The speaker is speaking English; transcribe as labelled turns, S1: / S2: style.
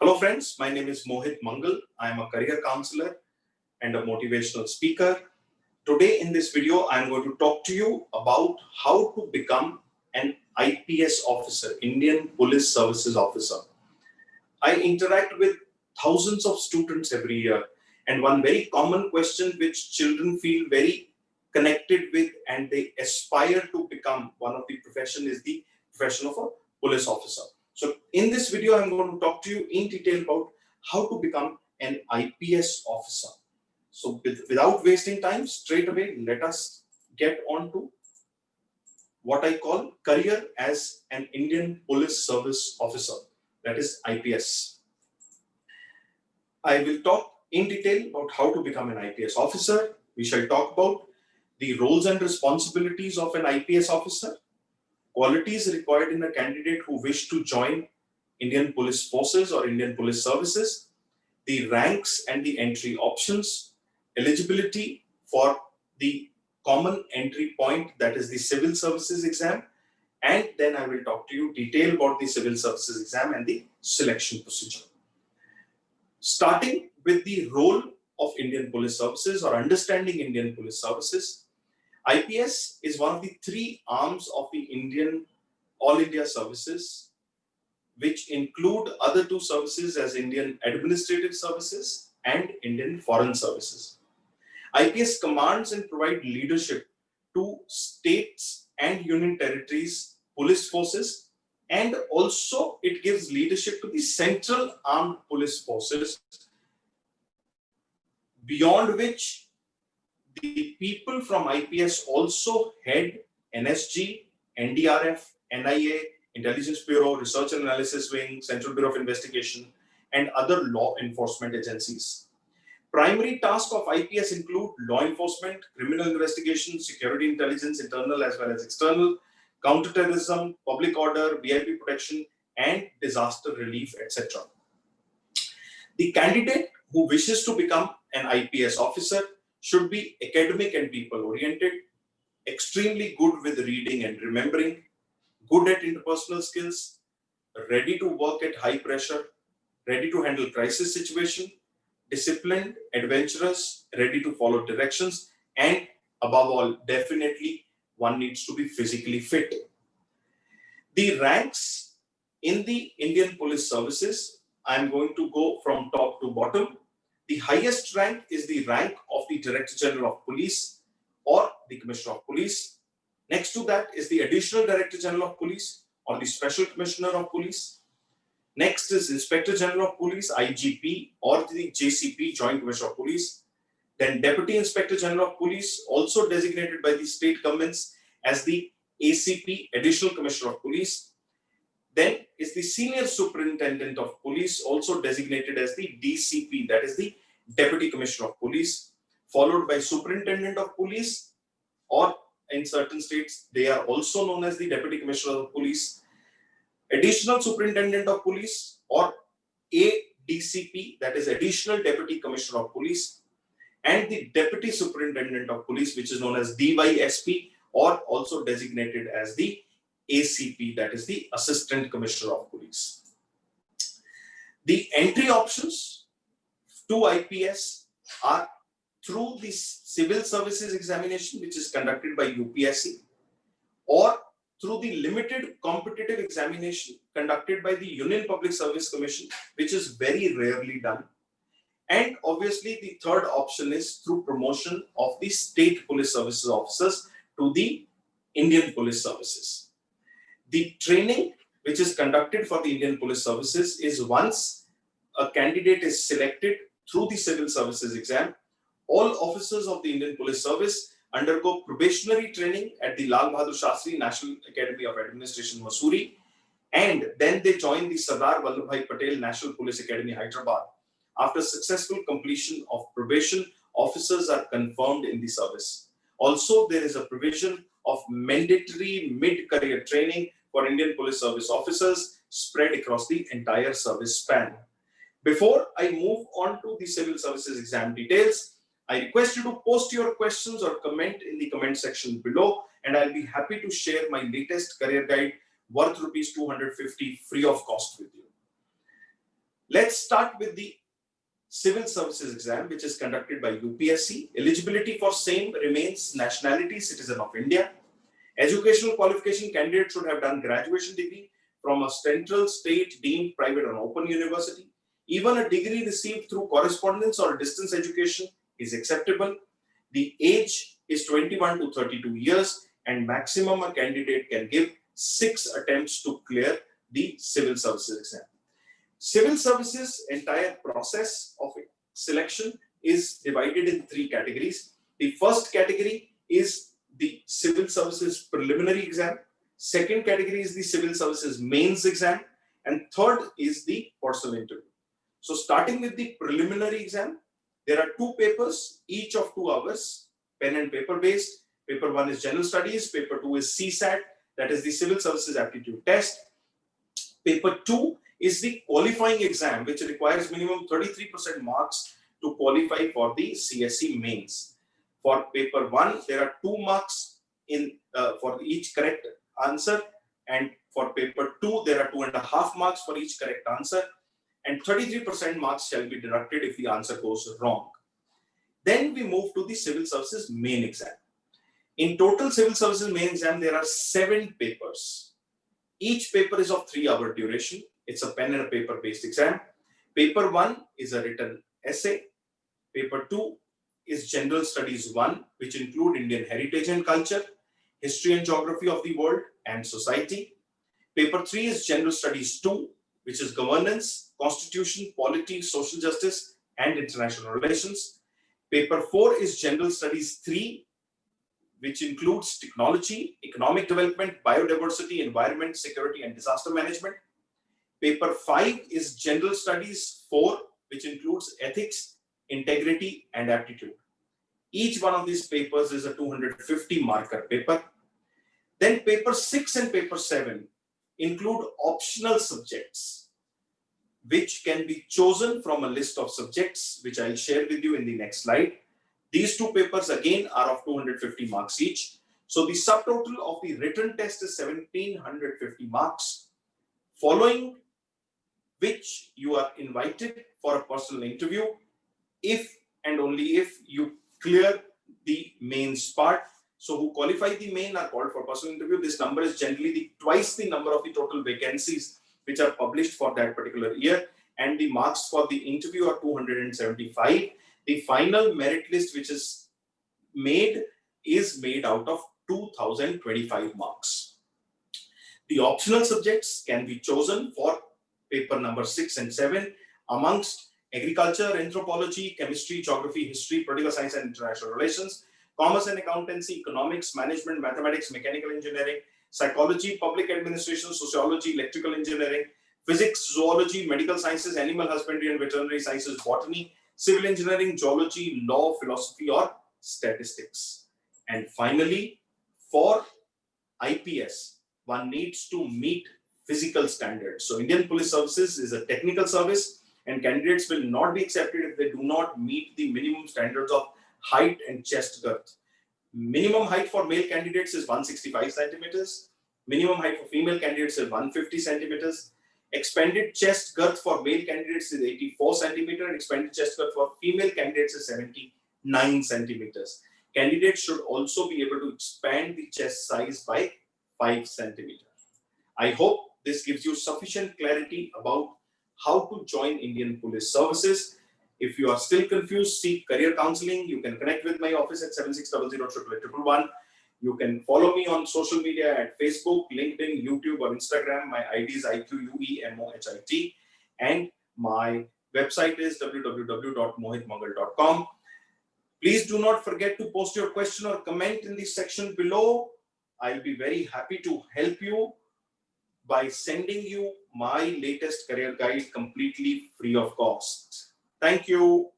S1: Hello friends, my name is Mohit Mangal. I am a career counselor and a motivational speaker. Today in this video, I am going to talk to you about how to become an IPS officer, Indian Police Services Officer. I interact with thousands of students every year, and one very common question which children feel very connected with and they aspire to become one of the profession is the profession of a police officer. So in this video, I'm going to talk to you in detail about how to become an IPS officer. So without wasting time, straight away, let us get on to what I call career as an Indian Police Service Officer, that is IPS. I will talk in detail about how to become an IPS officer. We shall talk about the roles and responsibilities of an IPS officer, qualities required in a candidate who wish to join Indian Police Forces or Indian Police Services, the ranks and the entry options, eligibility for the common entry point, that is the civil services exam, and then I will talk to you detail about the civil services exam and the selection procedure. Starting with the role of Indian Police Services or understanding Indian Police Services, IPS is one of the three arms of the All India Services, which include other two services as Indian Administrative Services and Indian Foreign Services. IPS commands and provide leadership to states and union territories, police forces, and also it gives leadership to the central armed police forces, beyond which the people from IPS also head NSG, NDRF, NIA, Intelligence Bureau, Research and Analysis Wing, Central Bureau of Investigation, and other law enforcement agencies. Primary tasks of IPS include law enforcement, criminal investigation, security intelligence, internal as well as external, counterterrorism, public order, VIP protection, and disaster relief, etc. The candidate who wishes to become an IPS officer should be academic and people-oriented, extremely good with reading and remembering, good at interpersonal skills, ready to work at high pressure, ready to handle crisis situation, disciplined, adventurous, ready to follow directions, and above all, definitely one needs to be physically fit. The ranks in the Indian Police Services, I'm going to go from top to bottom. The highest rank is the rank of the Director General of Police or the Commissioner of Police. Next to that is the Additional Director General of Police or the Special Commissioner of Police. Next is Inspector General of Police, IGP, or the JCP, Joint Commissioner of Police. Then Deputy Inspector General of Police, also designated by the state governments as the ACP, Additional Commissioner of Police. Then is the Senior Superintendent of Police, also designated as the DCP, that is the Deputy Commissioner of Police, followed by Superintendent of Police, or in certain states, they are also known as the Deputy Commissioner of Police, Additional Superintendent of Police, or ADCP, that is Additional Deputy Commissioner of Police, and the Deputy Superintendent of Police, which is known as DYSP, or also designated as the ACP, that is the Assistant Commissioner of Police. The entry options to IPS are through the civil services examination, which is conducted by UPSC, or through the limited competitive examination conducted by the Union Public Service Commission, which is very rarely done. And obviously, the third option is through promotion of the state police services officers to the Indian Police Services. The training which is conducted for the Indian Police Services is once a candidate is selected through the civil services exam, all officers of the Indian Police Service undergo probationary training at the Lal Bahadur Shastri National Academy of Administration, Mussoorie, and then they join the Sardar Vallabhbhai Patel National Police Academy, Hyderabad. After successful completion of probation, officers are confirmed in the service. Also, there is a provision of mandatory mid-career training for Indian Police Service officers spread across the entire service span. Before I move on to the civil services exam details, I request you to post your questions or comment in the comment section below, and I'll be happy to share my latest career guide worth rupees 250 free of cost with you. Let's start with the civil services exam, which is conducted by UPSC. Eligibility for same remains nationality, citizen of India. Educational qualification, candidate should have done graduation degree from a central, state, deemed, private or open university. Even a degree received through correspondence or distance education is acceptable. The age is 21 to 32 years and maximum a candidate can give 6 attempts to clear the civil services exam. Civil services entire process of selection is divided in 3 categories. The first category is the civil services preliminary exam. Second category is the civil services mains exam. And third is the personal interview. So starting with the preliminary exam, there are 2 papers, each of 2 hours, pen and paper based. Paper 1 is general studies, paper 2 is CSAT, that is the civil services aptitude test. Paper 2 is the qualifying exam, which requires minimum 33% marks to qualify for the CSE mains. For paper 1, there are 2 marks for each correct answer, and for paper 2, there are 2.5 marks for each correct answer, and 33% marks shall be deducted if the answer goes wrong. Then we move to the civil services main exam. In total civil services main exam, there are 7 papers. Each paper is of 3-hour duration. It's a pen and a paper based exam. Paper 1 is a written essay. Paper 2 is General Studies 1, which include Indian heritage and culture, history and geography of the world and society. Paper 3 is General Studies 2, which is governance, constitution, polity, social justice, and international relations. Paper 4 is General Studies 3, which includes technology, economic development, biodiversity, environment, security, and disaster management. Paper 5 is General Studies 4, which includes ethics, integrity, and aptitude. Each one of these papers is a 250 marker paper. Then paper 6 and paper 7 include optional subjects, which can be chosen from a list of subjects, which I'll share with you in the next slide. These 2 papers again are of 250 marks each. So the subtotal of the written test is 1750 marks, following which you are invited for a personal interview if and only if you clear the mains part. So who qualify the main are called for personal interview. This number is generally twice the number of the total vacancies which are published for that particular year, and the marks for the interview are 275. The final merit list which is made out of 2025 marks. The optional subjects can be chosen for paper number 6 and 7 amongst agriculture, anthropology, chemistry, geography, history, political science and international relations, commerce and accountancy, economics, management, mathematics, mechanical engineering, psychology, public administration, sociology, electrical engineering, physics, zoology, medical sciences, animal husbandry and veterinary sciences, botany, civil engineering, geology, law, philosophy, or statistics. And finally, for IPS, one needs to meet physical standards. So Indian Police Services is a technical service, and candidates will not be accepted if they do not meet the minimum standards of height and chest girth. Minimum height for male candidates is 165 centimeters. Minimum height for female candidates is 150 centimeters. Expanded chest girth for male candidates is 84 centimeters, and expanded chest girth for female candidates is 79 centimeters. Candidates should also be able to expand the chest size by 5 centimeters. I hope this gives you sufficient clarity about how to join Indian Police Services. If you are still confused, seek career counseling. You can connect with my office at 7600 You can follow me on social media at Facebook, LinkedIn, YouTube, or Instagram. My ID is IQUEMOHIT, and my website is www.mohitmangal.com. Please do not forget to post your question or comment in the section below. I'll be very happy to help you by sending you my latest career guide completely free of cost. Thank you.